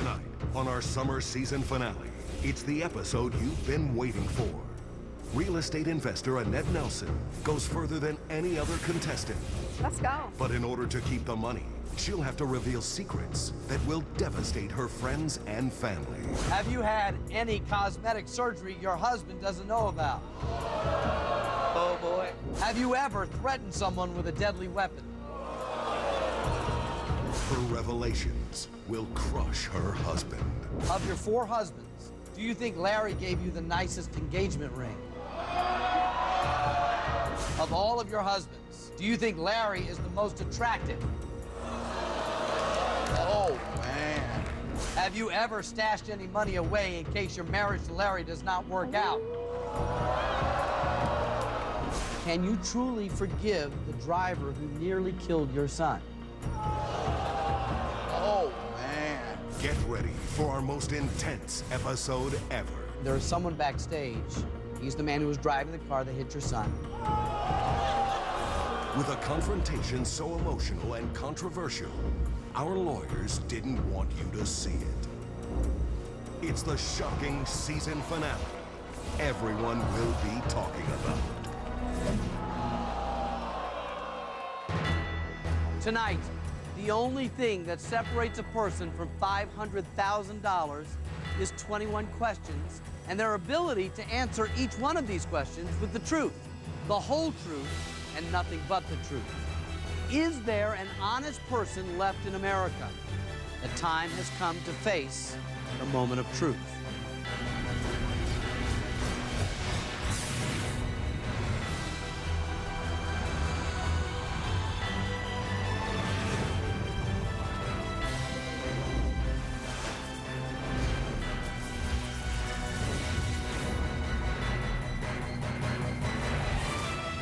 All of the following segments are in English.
Tonight, on our summer season finale, it's the episode you've been waiting for. Real estate investor Annette Nelson goes further than any other contestant. Let's go. But in order to keep the money, she'll have to reveal secrets that will devastate her friends and family. Have you had any cosmetic surgery your husband doesn't know about? Oh, boy. Have you ever threatened someone with a deadly weapon? Her revelations will crush her husband. Of your 4 husbands, do you think Larry gave you the nicest engagement ring? Of all of your husbands, do you think Larry is the most attractive? Oh, man. Have you ever stashed any money away in case your marriage to Larry does not work out? Can you truly forgive the driver who nearly killed your son? Oh, man. Get ready for our most intense episode ever. There is someone backstage. He's the man who was driving the car that hit your son. With a confrontation so emotional and controversial, our lawyers didn't want you to see it. It's the shocking season finale everyone will be talking about. Tonight, the only thing that separates a person from $500,000 is 21 questions and their ability to answer each one of these questions with the truth, the whole truth, and nothing but the truth. Is there an honest person left in America? The time has come to face the moment of truth.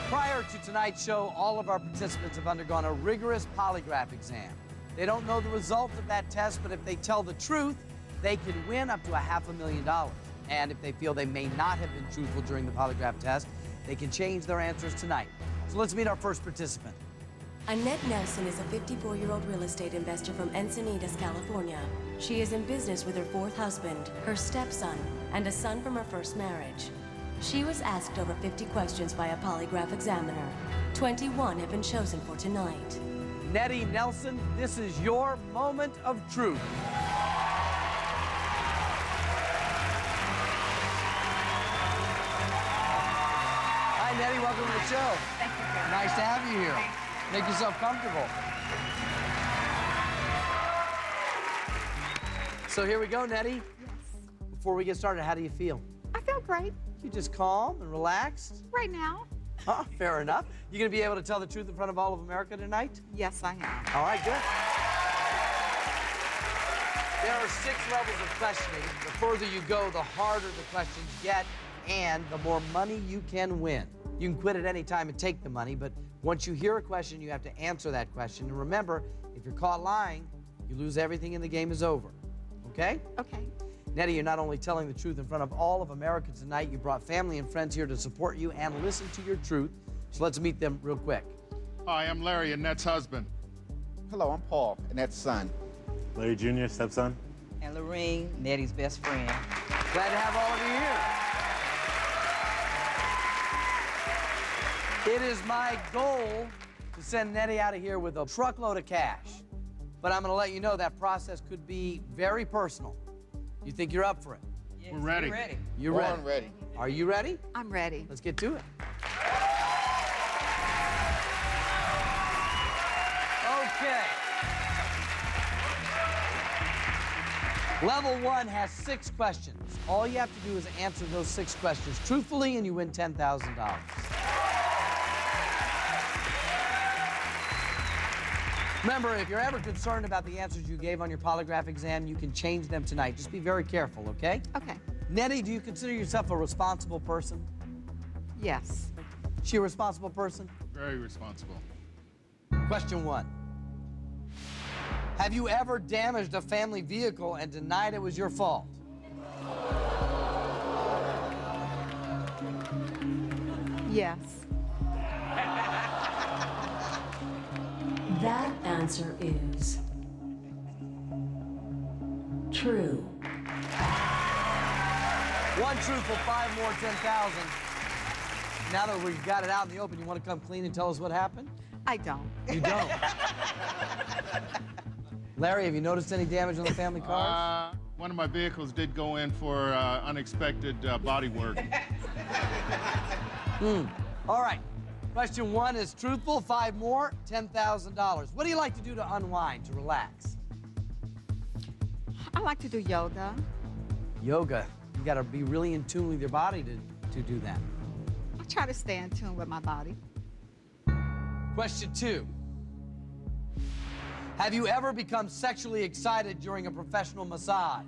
Prior to tonight's show, all of our participants have undergone a rigorous polygraph exam. They don't know the result of that test, but if they tell the truth, they can win up to $500,000. And if they feel they may not have been truthful during the polygraph test, they can change their answers tonight. So let's meet our first participant. Annette Nelson is a 54-year-old real estate investor from Encinitas, California. She is in business with her 4th husband, her stepson, and a son from her first marriage. She was asked over 50 questions by a polygraph examiner. 21 have been chosen for tonight. Nettie Nelson, this is your moment of truth. Hi, Nettie, welcome to the show. Thank you, Karen. Nice to have you here. Make yourself comfortable. So here we go, Nettie. Yes. Before we get started, how do you feel? I feel great You just calm and relaxed? right now. Huh, fair enough. You gonna be able to tell the truth in front of all of America tonight? Yes, I am. All right, good. There are 6 levels of questioning. The further you go, the harder the questions get, and the more money you can win. You can quit at any time and take the money, but once you hear a question, you have to answer that question. And remember, if you're caught lying, you lose everything and the game is over. Okay? Okay. Nettie, you're not only telling the truth in front of all of America tonight, you brought family and friends here to support you and listen to your truth. So let's meet them real quick. Hi, I'm Larry, Annette's husband. Hello, I'm Paul, Annette's son. Larry Jr., stepson. And Lorene, Nettie's best friend. Glad to have all of you here. It is my goal to send Nettie out of here with a truckload of cash. But I'm going to let you know that process could be very personal. You think you're up for it? Yes, We're ready. We're ready. You're Born ready. ready. Are you ready? I'm ready. Let's get to it. Okay. Level 1 has 6 questions. All you have to do is answer those 6 questions truthfully, and you win $10,000. Remember, if you're ever concerned about the answers you gave on your polygraph exam, you can change them tonight. Just be very careful, okay? Okay. Nettie, do you consider yourself a responsible person? Yes. She a responsible person? Very responsible. Question 1. Have you ever damaged a family vehicle and denied it was your fault? Yes. That answer is True. One truthful, 5 more, 10,000. Now that we've got it out in the open, you want to come clean and tell us what happened? I don't. You don't. Larry, have you noticed any damage on the family cars? One of my vehicles did go in for unexpected body work. All right. Question 1 is truthful, 5 more, $10,000. What do you like to do to unwind, to relax? I like to do yoga. Yoga. You got to be really in tune with your body to do that. I try to stay in tune with my body. Question 2. Have you ever become sexually excited during a professional massage?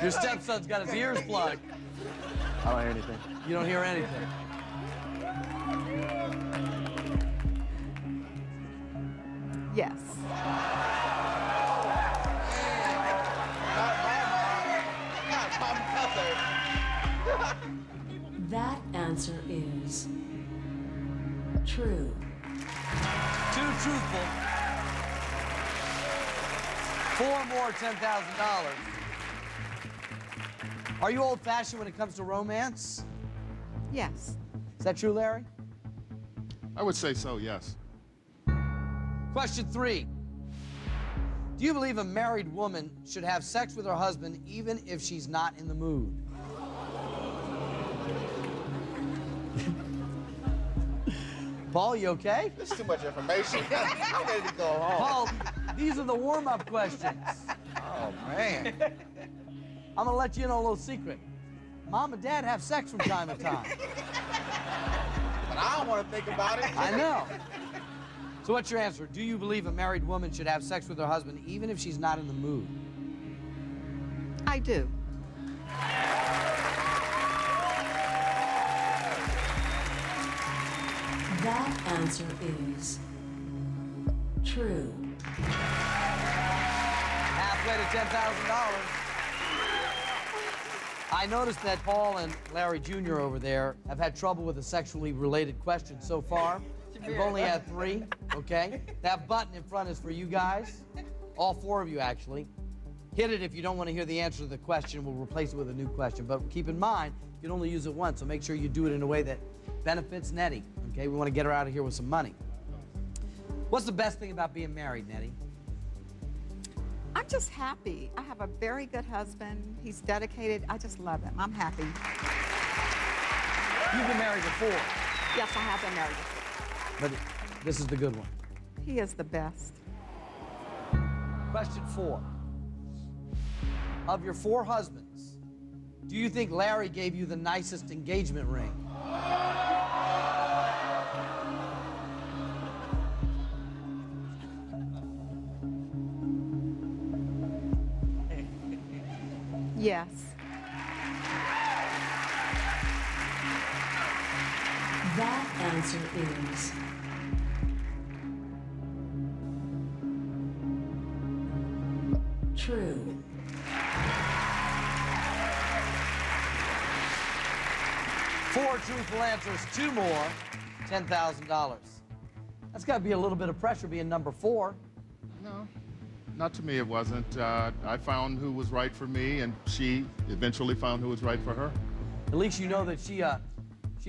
Your stepson's got his ears plugged. I don't hear anything. You don't hear anything. Yes. That answer is true. 2 truthful. 4 more, $10,000. Are you old-fashioned when it comes to romance? Yes. Is that true, Larry? I would say so, yes. Question 3. Do you believe a married woman should have sex with her husband even if she's not in the mood? Paul, you okay? This is too much information. I'm ready to go home. Paul, these are the warm-up questions. Oh, man. I'm gonna let you in on a little secret. Mom and Dad have sex from time to time. But I don't want to think about it. I know. So what's your answer? Do you believe a married woman should have sex with her husband even if she's not in the mood? I do. That answer is true. Halfway to $10,000. I noticed that Paul and Larry Jr. over there have had trouble with a sexually related question so far. We've only had 3, okay? That button in front is for you guys. All 4 of you, actually. Hit it if you don't want to hear the answer to the question. We'll replace it with a new question. But keep in mind, you can only use it once, so make sure you do it in a way that benefits Nettie, okay? We want to get her out of here with some money. What's the best thing about being married, Nettie? I'm just happy. I have a very good husband. He's dedicated. I just love him. I'm happy. You've been married before, Yes, I have been married before. but this is the good one. He is the best. Question 4. Of your 4 husbands, do you think Larry gave you the nicest engagement ring? Yes. That answer is true. 4 truthful answers, 2 more, $10,000. That's got to be a little bit of pressure being number 4. No, not to me it wasn't. I found who was right for me, and she eventually found who was right for her. At least you know that she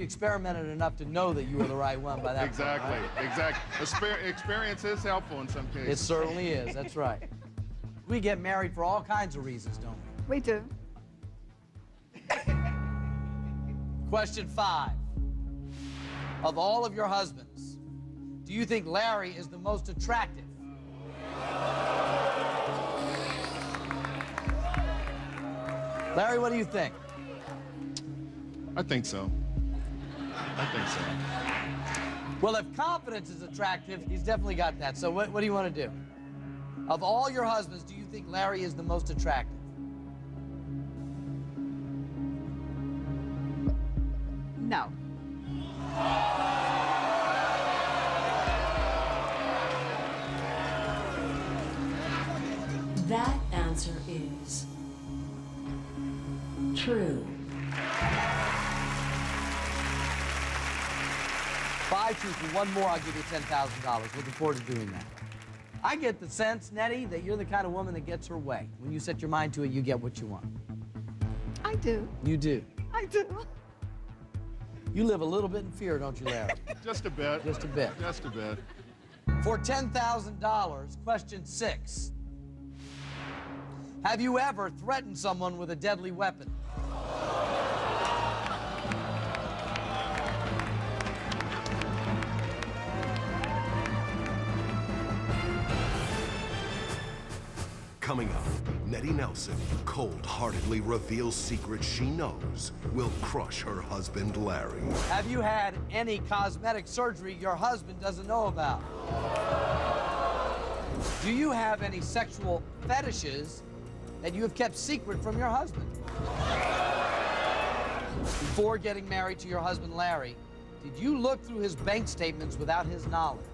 experimented enough to know that you were the right one by that Exactly, point, right? exactly. Experience is helpful in some It cases. certainly is, that's right. We get married for all kinds of reasons, don't we? We do. Question 5. Of all of your husbands, do you think Larry is the most attractive? Larry, what do you think? I think so. I think so. Well, if confidence is attractive, he's definitely got that. So what do you want to do? Of all your husbands, do you think Larry is the most attractive? No. That answer is true. 5 I choose for one more, I'll give you $10,000. Looking forward to doing that. I get the sense, Nettie, that you're the kind of woman that gets her way. When you set your mind to it, you get what you want. I do. You do. I do. You live a little bit in fear, don't you, Larry? Just a bit. Just a bit. Just a bit. For $10,000, question 6. Have you ever threatened someone with a deadly weapon? Coming up, Nettie Nelson cold-heartedly reveals secrets she knows will crush her husband, Larry. Have you had any cosmetic surgery your husband doesn't know about? Do you have any sexual fetishes that you have kept secret from your husband? Before getting married to your husband, Larry, did you look through his bank statements without his knowledge?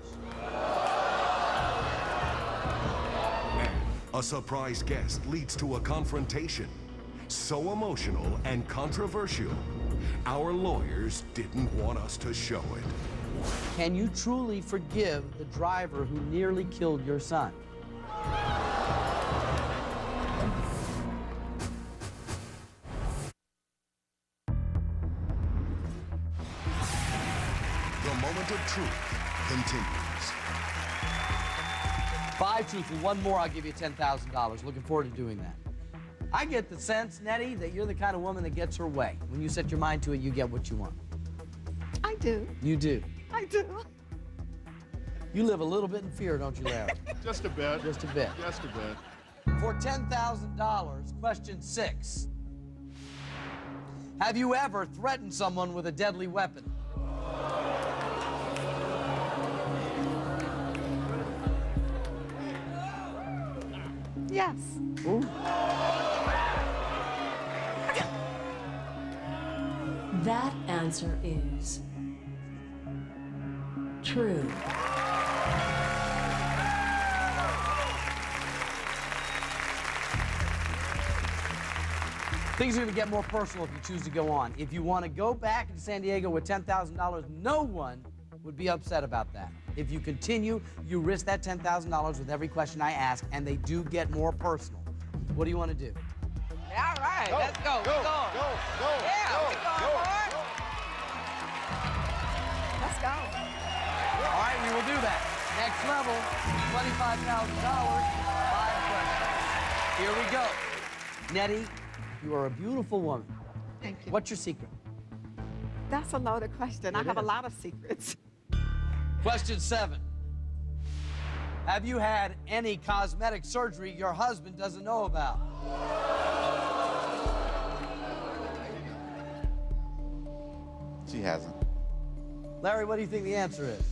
A surprise guest leads to a confrontation so emotional and controversial, our lawyers didn't want us to show it. Can you truly forgive the driver who nearly killed your son? The moment of truth continues. 5 truthful, one more, I'll give you $10,000. Looking forward to doing that. I get the sense, Nettie, that you're the kind of woman that gets her way. When you set your mind to it, you get what you want. I do. You do. I do. You live a little bit in fear, don't you, Larry? Just a bit. Just a bit. Just a bit. For $10,000, question 6. Have you ever threatened someone with a deadly weapon? Yes. Ooh. That answer is true. Things are going to get more personal if you choose to go on. If you want to go back to San Diego with $10,000, no one would be upset about that. If you continue, you risk that $10,000 with every question I ask, and they do get more personal. What do you want to do? All right, let's go. Go, We're going. go, go, Yeah, go, we're going, go, boy. go. Let's go. All right, we will do that. Next level, $25,000, 5 questions. Here we go. Nettie, you are a beautiful woman. Thank you. What's your secret? That's a loaded question. I have a lot of secrets. Question 7. Have you had any cosmetic surgery your husband doesn't know about? She hasn't. Larry, what do you think the answer is?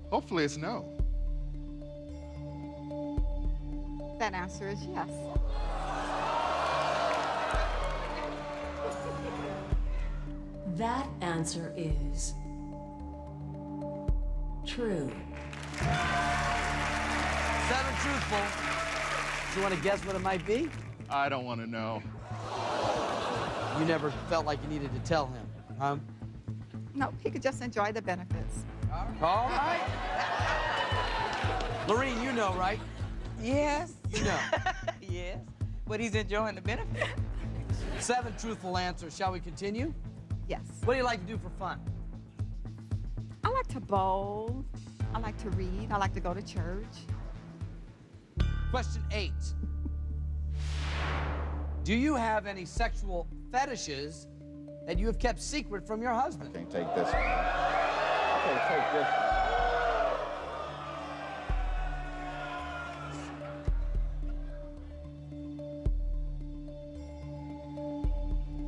Hopefully it's no. That answer is yes. That answer is true. 7 truthful. Do you want to guess what it might be? I don't want to know. You never felt like you needed to tell him, huh? No, he could just enjoy the benefits. All right. Lorene, you know, right? Yes. You know. Yes. But he's enjoying the benefit. 7 truthful answers. Shall we continue? Yes. What do you like to do for fun? I like to bowl. I like to read. I like to go to church. Question 8. Do you have any sexual fetishes that you have kept secret from your husband? Can't take this one. I can't take this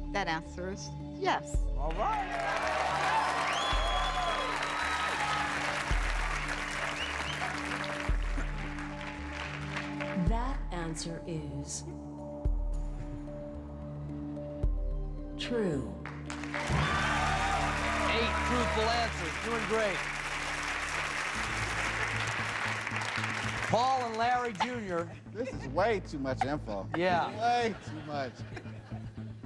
one. That answer is yes. All right. That answer is true. 8 truthful answers. Doing great. Paul and Larry Jr. This is way too much info. Yeah. Way too much.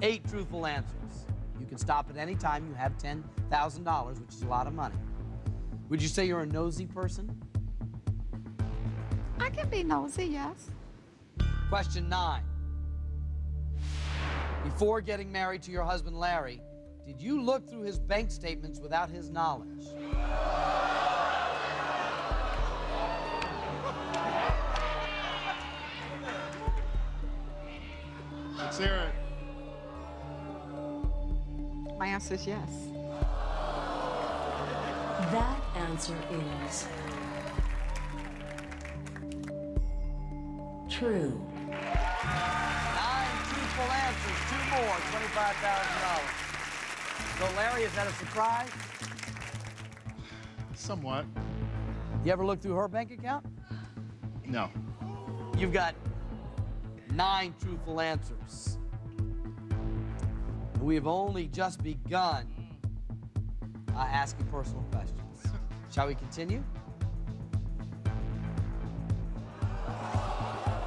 8 truthful answers. You can stop at any time. You have $10,000, which is a lot of money. Would you say you're a nosy person? I can be nosy, yes. Question 9. Before getting married to your husband, Larry, did you look through his bank statements without his knowledge? Let's hear it. My answer is yes. That answer is true. 9 truthful answers, 2 more, $25,000. So, Larry, is that a surprise? Somewhat. You ever look through her bank account? No. You've got 9 truthful answers. We have only just begun asking personal questions. Shall we continue?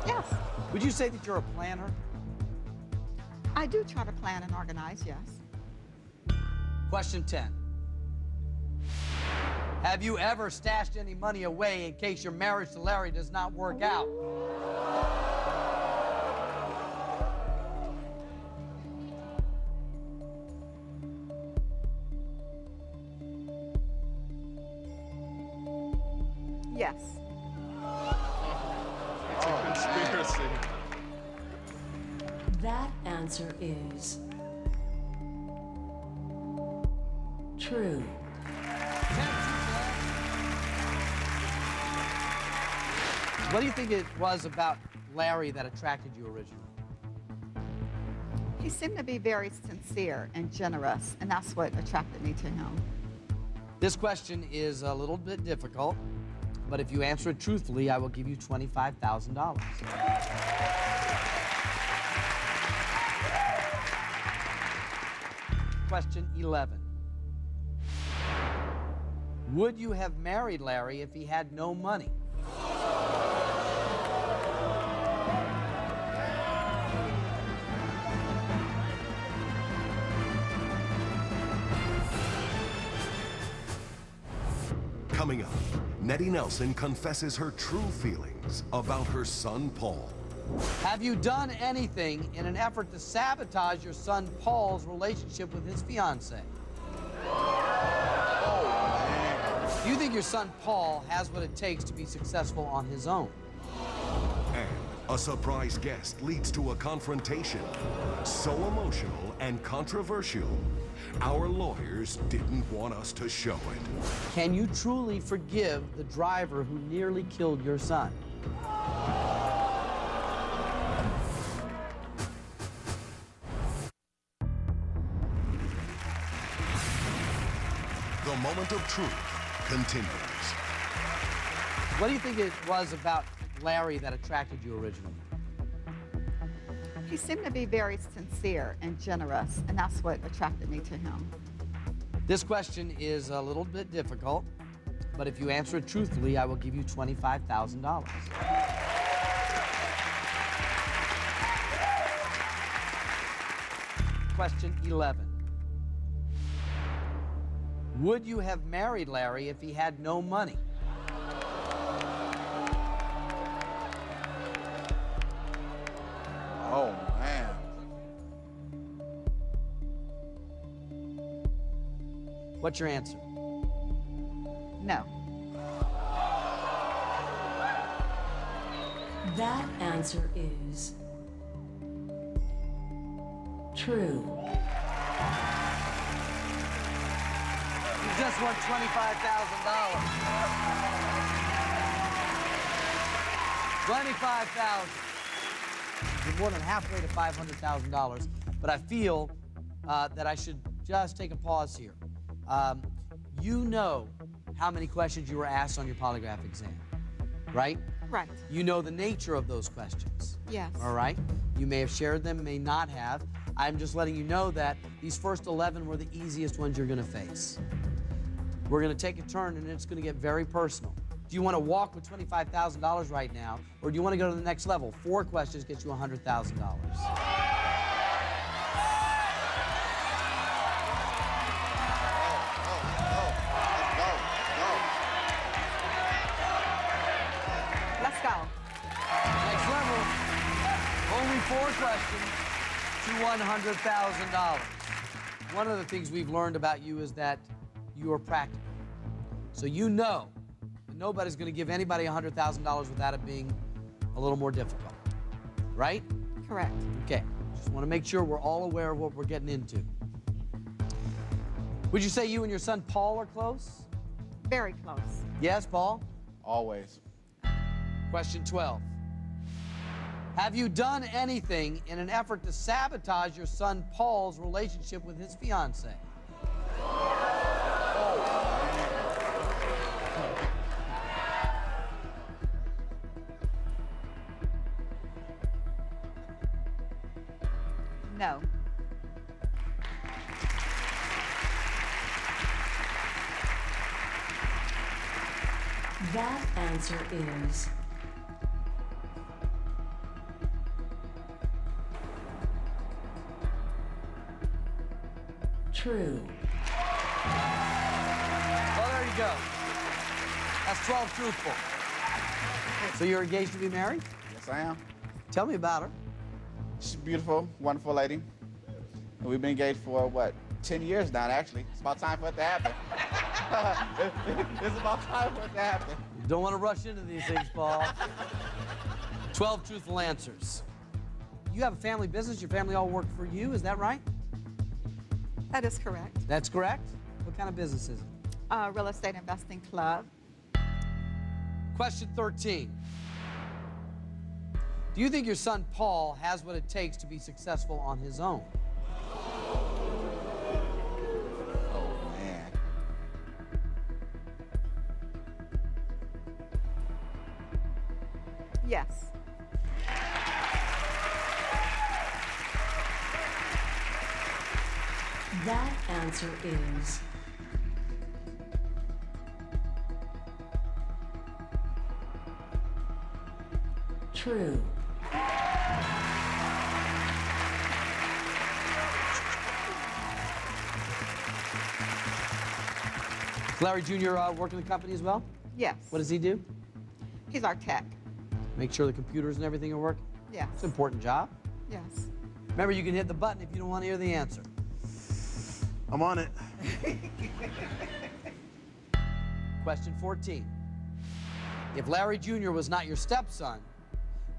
Yes. Would you say that you're a planner? I do try to plan and organize, yes. Question 10. Have you ever stashed any money away in case your marriage to Larry does not work out? Yes. It's a conspiracy. That answer is true. 10 truthful answers. What do you think it was about Larry that attracted you originally? He seemed to be very sincere and generous, and that's what attracted me to him. This question is a little bit difficult, but if you answer it truthfully, I will give you $25,000. Question 11. Would you have married Larry if he had no money? Coming up, Nettie Nelson confesses her true feelings about her son, Paul. Have you done anything in an effort to sabotage your son Paul's relationship with his fiancée? Do you think your son Paul has what it takes to be successful on his own? And a surprise guest leads to a confrontation so emotional and controversial, our lawyers didn't want us to show it. Can you truly forgive the driver who nearly killed your son? The moment of truth continues. What do you think it was about Larry that attracted you originally? He seemed to be very sincere and generous, and that's what attracted me to him. This question is a little bit difficult, but if you answer it truthfully, I will give you $25,000. Question 11. Would you have married Larry if he had no money? Oh, man. What's your answer? No. That answer is true. You just won $25,000. $25,000. You're more than halfway to $500,000, but I feel that I should just take a pause here. You know how many questions you were asked on your polygraph exam, right? Right. You know the nature of those questions. Yes. All right? You may have shared them, may not have. I'm just letting you know that these first 11 were the easiest ones you're going to face. We're going to take a turn, and it's going to get very personal. Do you want to walk with $25,000 right now, or do you want to go to the next level? 4 questions get you $100,000. more questions to $100,000. One of the things we've learned about you is that you are practical. So you know that nobody's going to give anybody $100,000 without it being a little more difficult, right? Correct. Okay, just want to make sure we're all aware of what we're getting into. Would you say you and your son Paul are close? Very close. Yes, Paul? Always. Question 12. Have you done anything in an effort to sabotage your son Paul's relationship with his fiancée? No. That answer is true. Well, there you go. That's 12 truthful. So you're engaged to be married? Yes, I am. Tell me about her. She's a beautiful, wonderful lady. And we've been engaged for, what, 10 years now, actually. It's about time for it to happen. It's about time for it to happen. You don't want to rush into these things, Paul. 12 truthful answers. You have a family business. Your family all work for you. Is that right? That is correct. That's correct. What kind of business is it? Real estate investing club. Question 13. Do you think your son Paul has what it takes to be successful on his own? Oh, man. Yes. That answer is true. Larry Jr. Work in the company as well? Yes. What does he do? He's our tech. Make sure the computers and everything are working? Yes. It's an important job. Yes. Remember, you can hit the button if you don't want to hear the answer. I'm on it. Question 14. If Larry Jr. was not your stepson,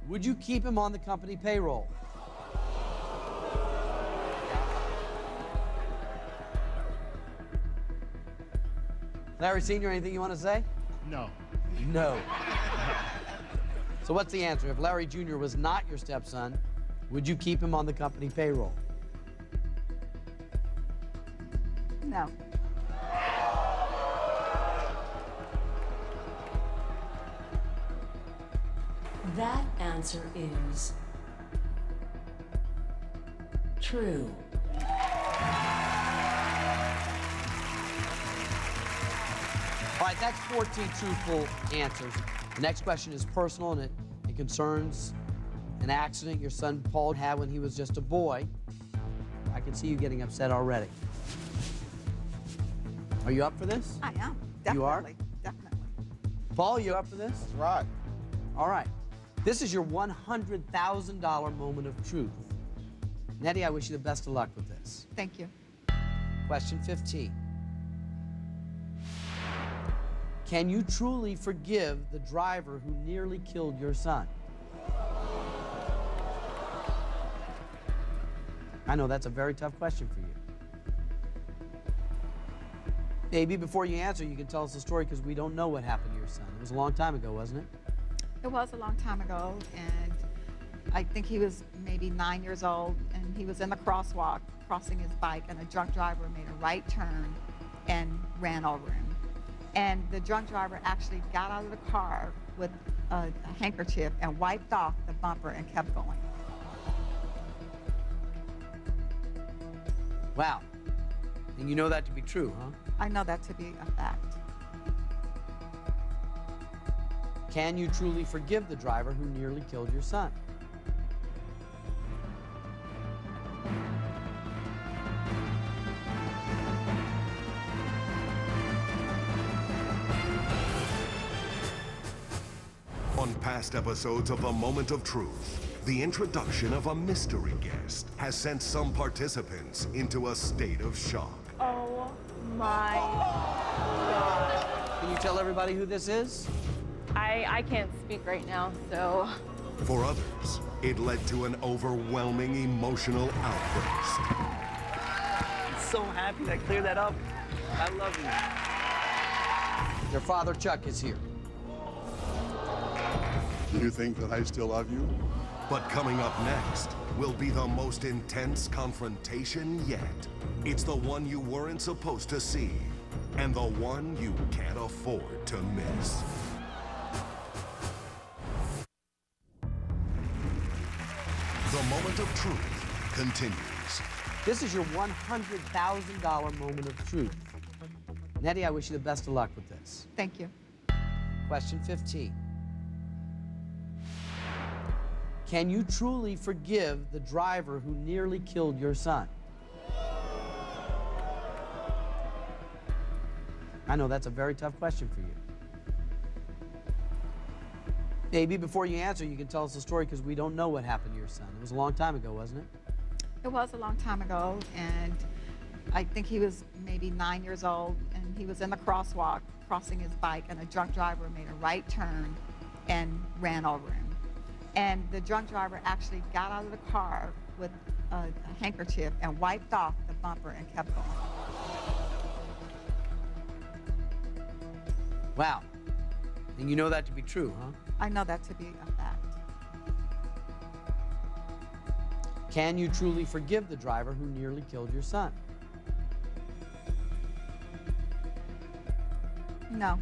would you keep him on the company payroll? Larry Sr., anything you want to say? No. No. So what's the answer? If Larry Jr. was not your stepson, would you keep him on the company payroll? No. That answer is true. All right, that's 14 truthful answers. The next question is personal, and it concerns an accident your son Paul had when he was just a boy. I can see you getting upset already. Are you up for this? I am. Definitely. You are? Definitely. Paul, you up for this? That's right. All right. This is your $100,000 moment of truth. Nettie, I wish you the best of luck with this. Thank you. Question 15. Can you truly forgive the driver who nearly killed your son? I know that's a very tough question for you. Maybe before you answer, you can tell us the story because we don't know what happened to your son. It was a long time ago, wasn't it? It was a long time ago, and I think he was maybe 9 years old, and he was in the crosswalk crossing his bike, and a drunk driver made a right turn and ran over him. And the drunk driver actually got out of the car with a handkerchief and wiped off the bumper and kept going. Wow. And you know that to be true, huh? I know that to be a fact. Can you truly forgive the driver who nearly killed your son? On past episodes of The Moment of Truth, The introduction of a mystery guest has sent some participants into a state of shock. Oh my God. Can you tell everybody who this is? I can't speak right now, so. For others, it led to an overwhelming emotional outburst. I'm so happy that I cleared that up. I love you. Your father, Chuck, is here. Do you think that I still love you? But coming up next will be the most intense confrontation yet. It's the one you weren't supposed to see, and the one you can't afford to miss. The moment of truth continues. This is your $100,000 moment of truth. Nettie, I wish you the best of luck with this. Thank you. Question 15. Can you truly forgive the driver who nearly killed your son? I know that's a very tough question for you. Maybe before you answer, you can tell us the story because we don't know what happened to your son. It was a long time ago, wasn't it? It was a long time ago, and I think he was maybe 9 years old, and he was in the crosswalk crossing his bike, and a drunk driver made a right turn and ran over him. And the drunk driver actually got out of the car with a handkerchief and wiped off the bumper and kept going. Wow. And you know that to be true, huh? I know that to be a fact. Can you truly forgive the driver who nearly killed your son? No.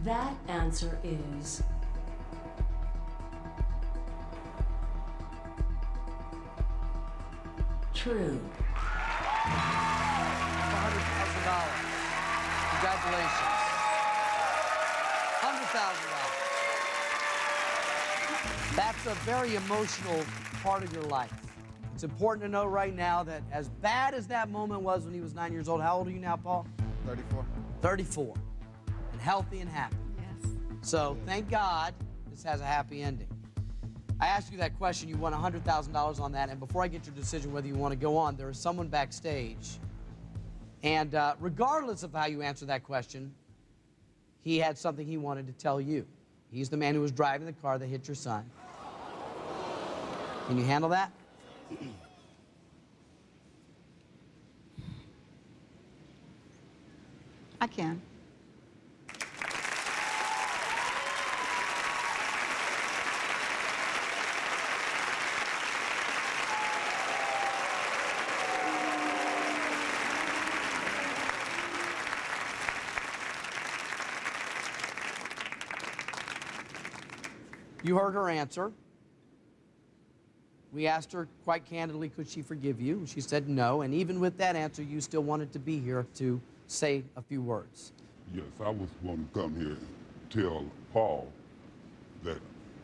That answer is true. $100,000. Congratulations. $100,000. That's a very emotional part of your life. It's important to know right now that as bad as that moment was when he was 9 years old, how old are you now, Paul? 34. 34. And healthy and happy. Yes. So thank God this has a happy ending. I asked you that question, you won $100,000 on that, and before I get your decision whether you want to go on, there is someone backstage. And regardless of how you answer that question, he had something he wanted to tell you. He's the man who was driving the car that hit your son. Can you handle that? I can. You heard her answer. We asked her quite candidly, could she forgive you? She said no, and even with that answer, you still wanted to be here to say a few words. Yes, I was going to come here and tell Paul that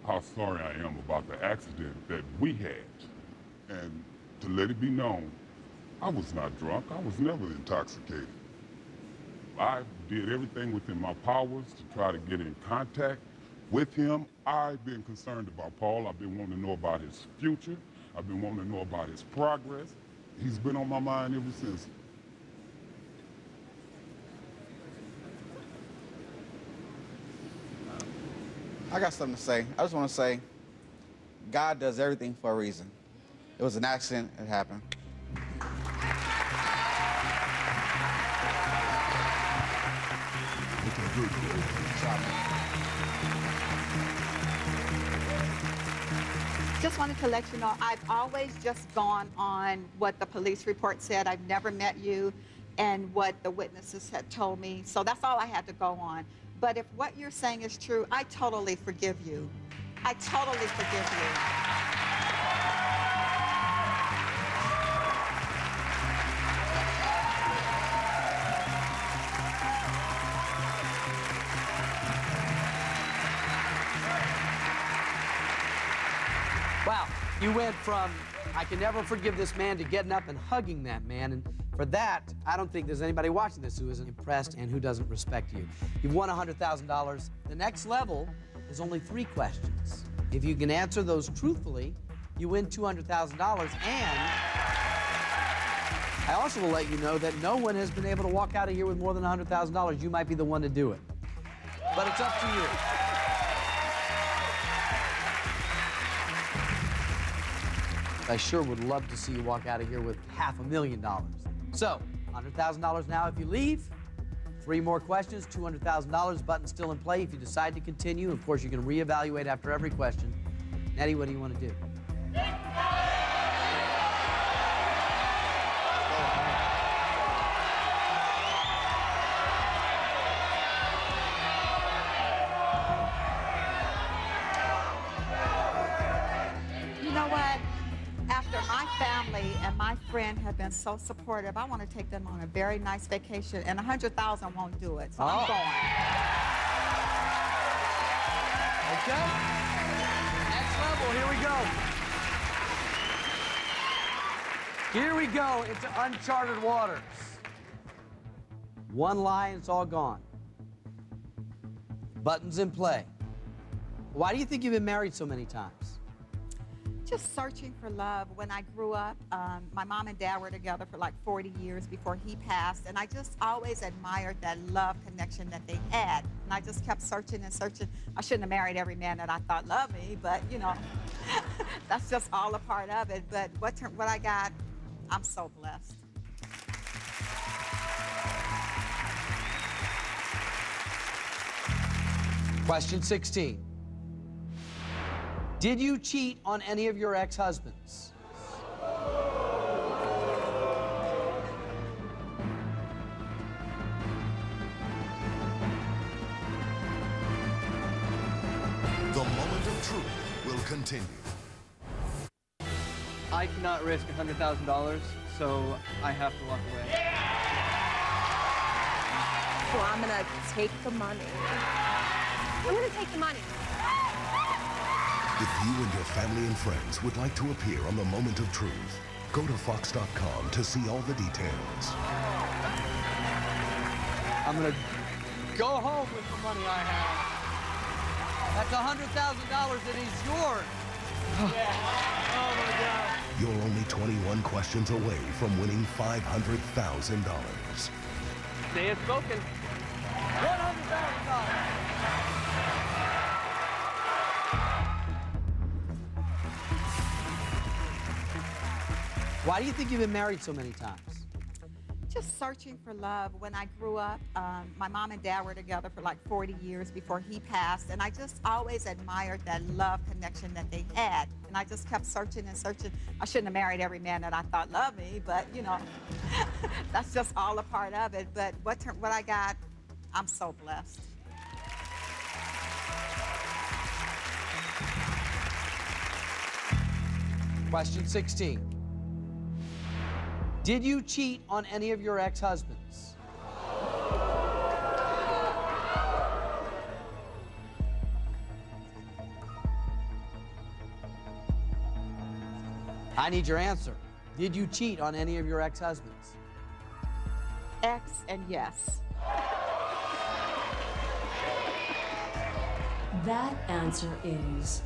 how sorry I am about the accident that we had. And to let it be known, I was not drunk. I was never intoxicated. I did everything within my powers to try to get in contact with him. I've been concerned about Paul. I've been wanting to know about his future. I've been wanting to know about his progress. He's been on my mind ever since. I got something to say. I just want to say, God does everything for a reason. It was an accident. It happened. Just wanted to let you know, I've always just gone on what the police report said. I've never met you and what the witnesses had told me. So that's all I had to go on. But if what you're saying is true, I totally forgive you. I totally forgive you. Wow, you went from, I can never forgive this man, to getting up and hugging that man. And For that, I don't think there's anybody watching this who isn't impressed and who doesn't respect you. You've won $100,000. The next level is only 3 questions. If you can answer those truthfully, you win $200,000. And I also will let you know that no one has been able to walk out of here with more than $100,000. You might be the one to do it. But it's up to you. I sure would love to see you walk out of here with $500,000. So, $100,000 now if you leave. 3 more questions, $200,000. Button still in play if you decide to continue. Of course, you can reevaluate after every question. Nettie, what do you want to do? You know what? After my family and my friend have been so supportive, I want to take them on a very nice vacation, and $100,000 won't do it, so I'm going. Okay. Next level, here we go. Here we go into uncharted waters. 1 lie and it's all gone. Buttons in play. Why do you think you've been married so many times? Just searching for love. When I grew up, my mom and dad were together for like 40 years before he passed, and I just always admired that love connection that they had. And I just kept searching and searching. I shouldn't have married every man that I thought loved me, but you know, that's just all a part of it. But what I got, I'm so blessed. Question 16. Did you cheat on any of your ex-husbands? The moment of truth will continue. I cannot risk $100,000, so I have to walk away. So I'm gonna take the money. I'm gonna take the money. If you and your family and friends would like to appear on The Moment of Truth, go to Fox.com to see all the details. I'm gonna go home with the money I have. That's $100,000 that is yours. Yeah. Oh my God. You're only 21 questions away from winning $500,000. Say it's spoken. $100,000. Why do you think you've been married so many times? Just searching for love. When I grew up, my mom and dad were together for like 40 years before he passed, and I just always admired that love connection that they had. And I just kept searching and searching. I shouldn't have married every man that I thought loved me, but you know, that's just all a part of it. But what I got, I'm so blessed. Question 16. Did you cheat on any of your ex-husbands? I need your answer. Did you cheat on any of your ex-husbands? X and yes. That answer is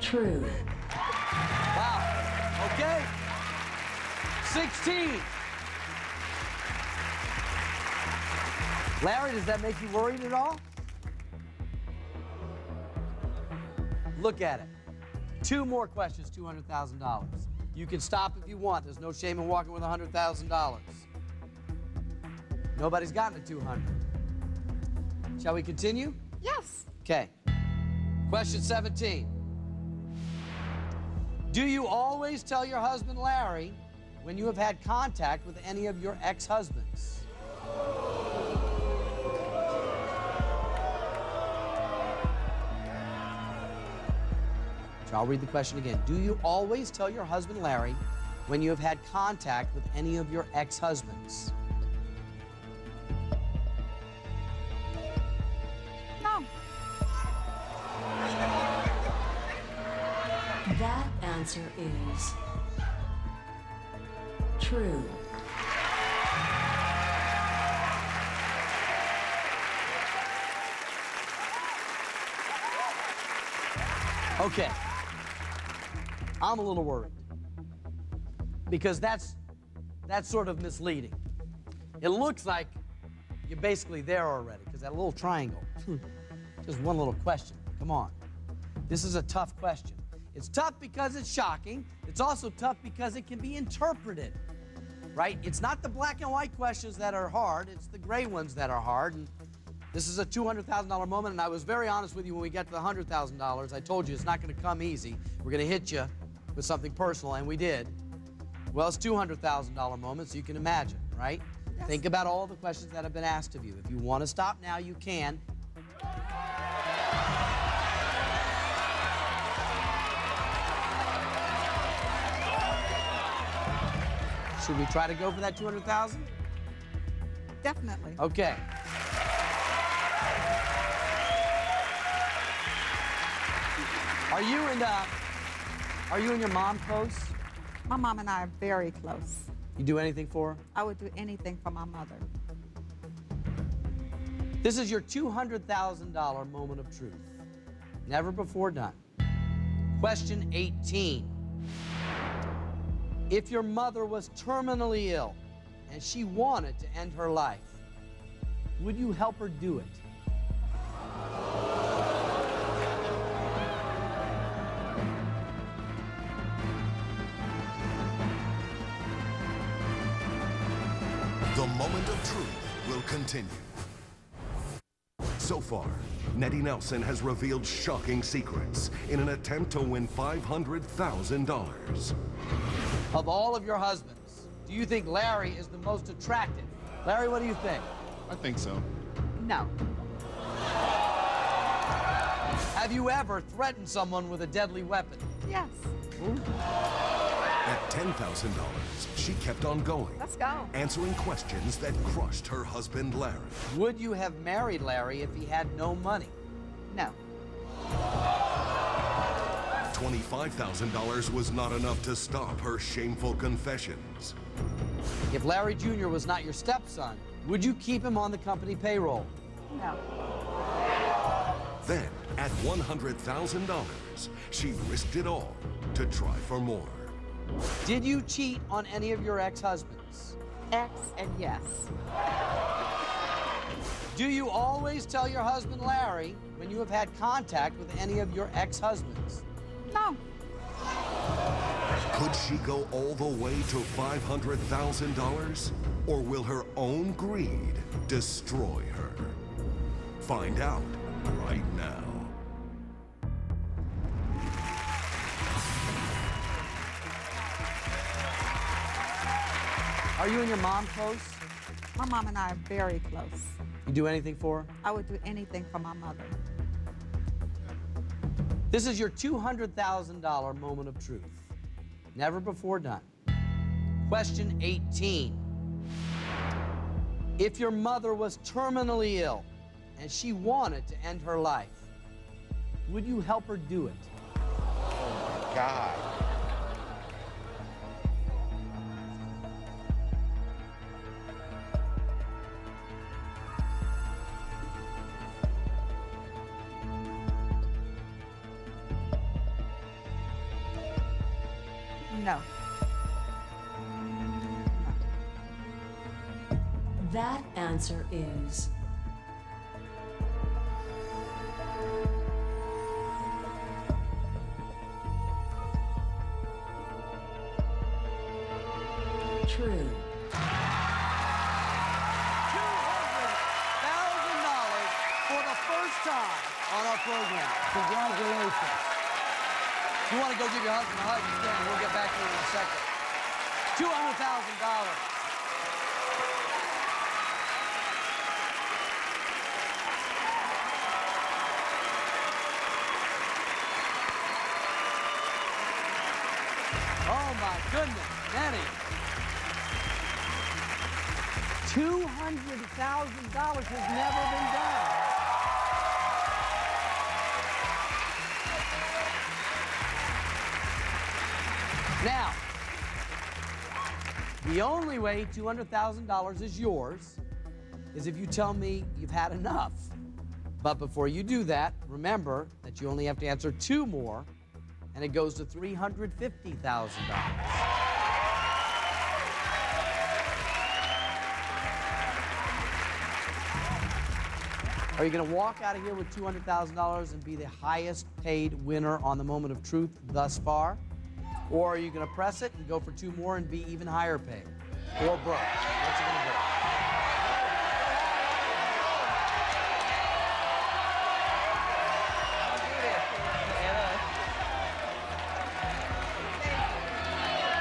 true. Wow. Okay. 16. Larry, does that make you worried at all? Look at it. 2 more questions, $200,000. You can stop if you want. There's no shame in walking with $100,000. Nobody's gotten to 200. Shall we continue? Yes. Okay. Question 17. Do you always tell your husband, Larry, when you have had contact with any of your ex-husbands? So I'll read the question again. Do you always tell your husband, Larry, when you have had contact with any of your ex-husbands? No. That answer is true. Okay. I'm a little worried because that's sort of misleading. It looks like you're basically there already because that little triangle. Just one little question. Come on. This is a tough question. It's tough because it's shocking. It's also tough because it can be interpreted, right? It's not the black and white questions that are hard. It's the gray ones that are hard. And this is a $200,000 moment, and I was very honest with you when we get to the $100,000. I told you it's not going to come easy. We're going to hit you with something personal, and we did. Well, it's $200,000 moment, so you can imagine, right? Yes. Think about all the questions that have been asked of you. If you want to stop now, you can. Should we try to go for that $200,000? Definitely. Okay. Are you and your mom close? My mom and I are very close. You do anything for her? I would do anything for my mother. This is your $200,000 moment of truth. Never before done. Question 18. If your mother was terminally ill and she wanted to end her life, would you help her do it? The moment of truth will continue. So far, Nettie Nelson has revealed shocking secrets in an attempt to win $500,000. Of all of your husbands, do you think Larry is the most attractive? Larry, what do you think? I think so. No. Have you ever threatened someone with a deadly weapon? Yes. Ooh. At $10,000, she kept on going. Let's go. Answering questions that crushed her husband, Larry. Would you have married Larry if he had no money? No. $25,000 was not enough to stop her shameful confessions. If Larry Jr. was not your stepson, would you keep him on the company payroll? No. Then, at $100,000, she risked it all to try for more. Did you cheat on any of your ex-husbands? Ex and yes. Do you always tell your husband, Larry, when you have had contact with any of your ex-husbands? No. Could she go all the way to $500,000? Or will her own greed destroy her? Find out right now. Are you and your mom close? My mom and I are very close. You do anything for her? I would do anything for my mother. This is your $200,000 moment of truth. Never before done. Question 18. If your mother was terminally ill and she wanted to end her life, would you help her do it? Oh my God. No. That answer is true. $200,000 for the first time on our program. Congratulations. If you want to go give your husband a hug, you can. We'll get back to you in a second. $200,000. Oh my goodness, Nettie. $200,000 has never been done. Now, the only way $200,000 is yours is if you tell me you've had enough. But before you do that, remember that you only have to answer 2 more, and it goes to $350,000. Are you going to walk out of here with $200,000 and be the highest paid winner on the Moment of Truth thus far? Or are you going to press it and go for 2 more and be even higher paid? Or broke? What's it going to be?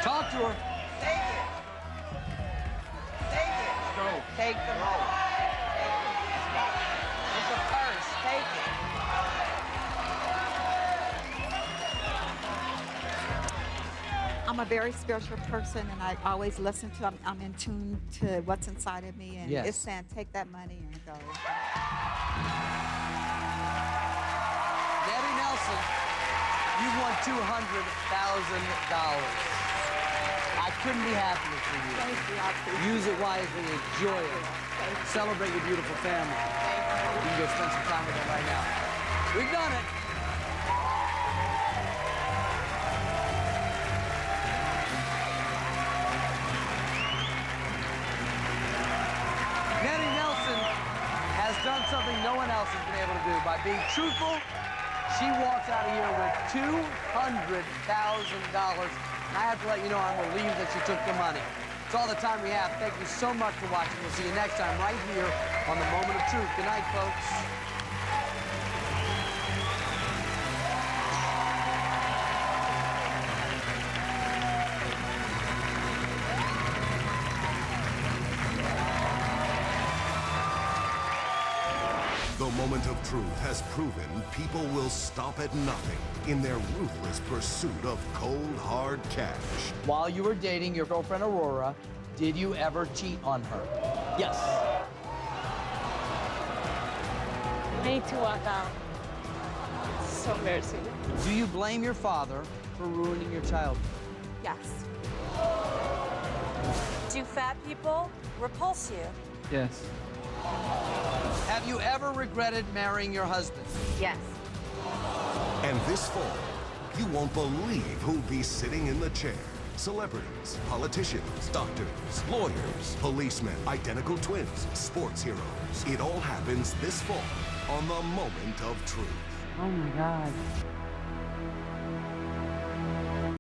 Talk to her. Take it. Take it. Go. Take the money. It's a purse. Take it. I'm a very spiritual person, and I always listen to, I'm in tune to what's inside of me, and Yes. it's saying, take that money and go. Debbie Nelson, you've won $200,000. I couldn't be happier for you. Thank you, I appreciate Use it wisely, enjoy it. Celebrate your beautiful family. You can go spend some time with them right now. We've done it. Nettie Nelson has done something no one else has been able to do. By being truthful, she walks out of here with $200,000. And I have to let you know I'm relieved that she took the money. It's all the time we have. Thank you so much for watching. We'll see you next time right here on The Moment of Truth. Good night, folks. The Moment of Truth has proven people will stop at nothing in their ruthless pursuit of cold, hard cash. While you were dating your girlfriend Aurora, did you ever cheat on her? Yes. I need to walk out. It's so embarrassing. Do you blame your father for ruining your childhood? Yes. Do fat people repulse you? Yes. Have you ever regretted marrying your husband? Yes. And this fall, you won't believe who'll be sitting in the chair. Celebrities, politicians, doctors, lawyers, policemen, identical twins, sports heroes. It all happens this fall on The Moment of Truth. Oh, my God.